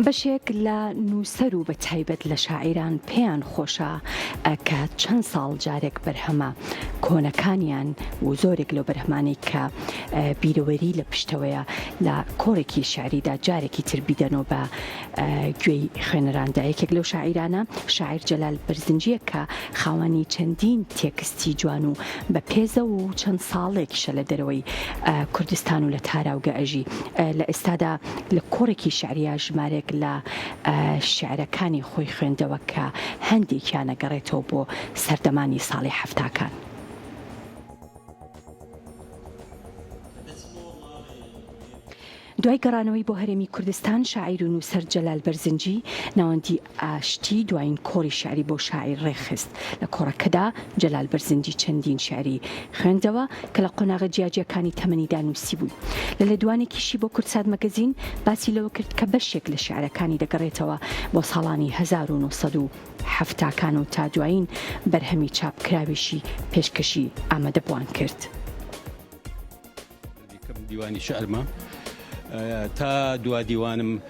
بەشێک لە نووسەر و بە تایبەت لە شاعیران پێیان خۆشە کە چەند ساڵ جارێک بەرهەمە کۆنەکانیان و زۆرێک لەو بەرهەمانەی کە بیرەوەری لە پشتەوەیە لە کۆڕێکی شاعریدا جارێکی تر بیدەنەوە بە گوێی خوێنەراندا. یەکێک لەو شاعیرانە شاعیر جەلال بەرزنجیە کە خاوەنی چەندین تێکستی جوان و بە پێزە و چەند ساڵێکیشە لە دەرەوەی کوردستان و لە تاراوگە ئەژی. لە ئێستادا لە کۆڕێکی شعریە ژمارێک لە شعرەکانی خۆی خوێندەوە کە هەندێکیان ئەگەڕێتەوە بۆ سەردەمانی ساڵی هەفتاکان. دوای گەڕانەوەی بۆ هەرێمی کوردستان شاعیر و نووسەر جەلال بەرزنجی ناوەندی ئاشتی دوایین کۆڕی شعری بۆ شاعیر ڕێخست. لە کۆڕەکەدا جەلال بەرزنجی چەندین شعری خوێندەوە کە لە قۆناغە جیاجیەکانی تەمەنیدا نووسی بووی. لە لێدوانێکیشی بۆ کورتسات مەگەزین باسی لەوە کرد کە بەشێک لە شعرەکانی دەگەڕێتەوە بۆ ساڵانی 1970 و تا دوایین بەرهەمی چاپکراویشی پێشکەشی ئامادەبوان کرد. دیوانی شعرمە تا دوا دیوانم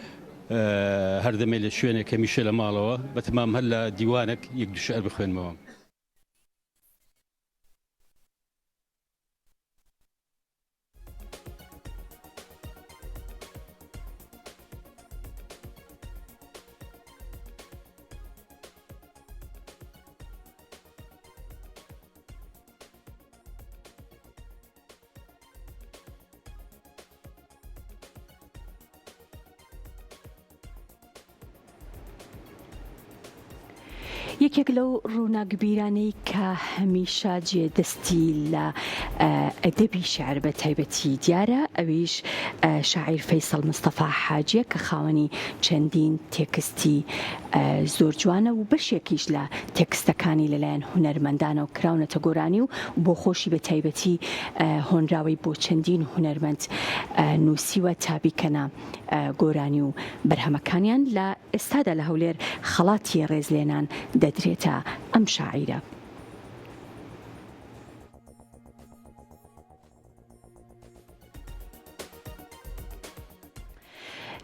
هەردەمێ لە شوێنێک کەمیشە لە ماڵەوە بەتمام هەر لە دیوانێک یەک دو شعر بخوێنمەوە. یەکێک لەو ڕووناکبیرانەی کە هەمیشە جێدەستی لە ئەدەبی شعر بە تایبەتی دیارە ئەویش شاعیر فەیسەڵ مستەفا حاجیە کە خاوەنی چەندین تێکستی زۆر جوانە و بەشێکیش لە تێکستەکانی لەلایەن هونەرمەندانە و کراونەتە گۆرانی و بۆ خۆشی بە تایبەتی هۆنراوی بۆ چەندین هونەرمەند نووسیوە تا بیکەنە گۆرانی و بەرهەمەکانیان. لە ئێستادا لە هەولێر خەڵاتی ڕێزلێنان دەدرێتە ئەم شاعیرە.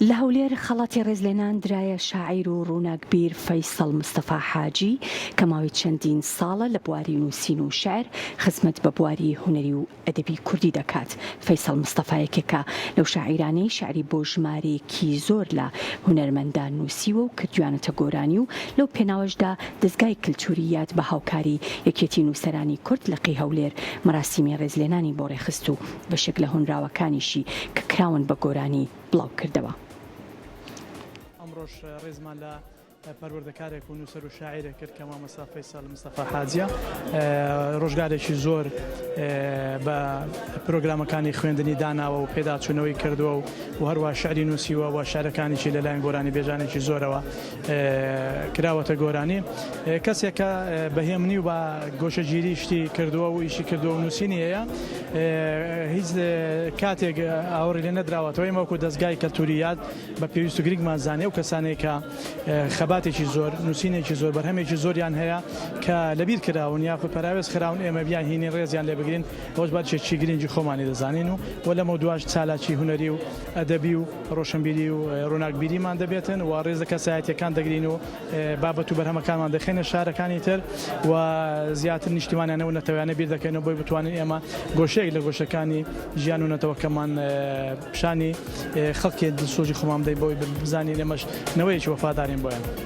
لە هەولێر خەڵاتی ڕێزلێنان درایە شاعیر و ڕووناکبیر فەیسەڵ مستەفا حاجی کە ماوەی چەندین ساڵە لە بواری نووسین و شعر خزمەت بە بواری هونەری و ئەدەبی کوردی دەکات. فەیسەڵ مستەفا یەکێکە لەو شاعیرانەی شعری بۆ ژمارەیەکی زۆر لە هونەرمەندان نووسیوە و کردویانەتە گۆرانی و لەو پێناوەشدا دەستگای کلتوری یاد بە هاوکاری یەکێتی نووسەرانی کورد لە قی هەولێر مەراسیمی ڕێزلێنانی بۆ ڕێخست و بەشێک لە هۆنراوەکانیشی کە کراون بە گۆرانی بڵاو کردەوە. ئەمڕۆژ ڕێزمان لە پەروەردەکارێک و نووسەر و شاعیرێک کرد کە مامۆستا فەیسەڵ مستەفا حاجیە. ڕۆژگارێکی زۆر بە پرۆگرامەکانی خوێندنی داناوە و پێداچوونەوەی کردووە و هەروە شعری نووسیوە و شارەکانیی لەلایەن گۆرانی بێژانێکی زۆرەوە کراوەتە گۆرانی. کەسێکە بەهێمنی و بە گۆشەگیری شتی کردووە و ئیشی کردووە و نووسینی هەیە. هیچ کاتێک ئاوەڕی لێ نەدراوەتەوە ئێمەوەکو دەستگای کەلتوری یاد بە پێویست و گرنگمان زانێ و کەسانێک کە خەباتێکی زۆر نووسینێکی زۆر بەرهەمێکی زۆریان هەیە کە لەبیر کراون یاخود پەراوێز خراون ئێمە بیان هینی ڕێزیان لێ بگرین ئەوەش باشێکی گرنگی خۆمانی دەزانین و لەمە دوای چالاکی هونەری و ئەدەبی و ڕۆشنبیری و ڕووناکبیریمان دەبێتن و ڕێزە کەسایەتیەکان دەگرین و بابەت و بەرهەمەکانمان دەخێنە شارەکانی تر و زیاتر نیشتیمانیانە و نەتەوەیانە بیر دەکەینەوە بۆی بتوانین ئێمە گۆشەیەک لە گۆشەکانی ژیان و نەتەوەکەمان پیشانی خەڵکی دڵسۆزی خۆمان بدەین بۆی بزانین ئێمەش نەوەیەکی وەفادارین بۆیان.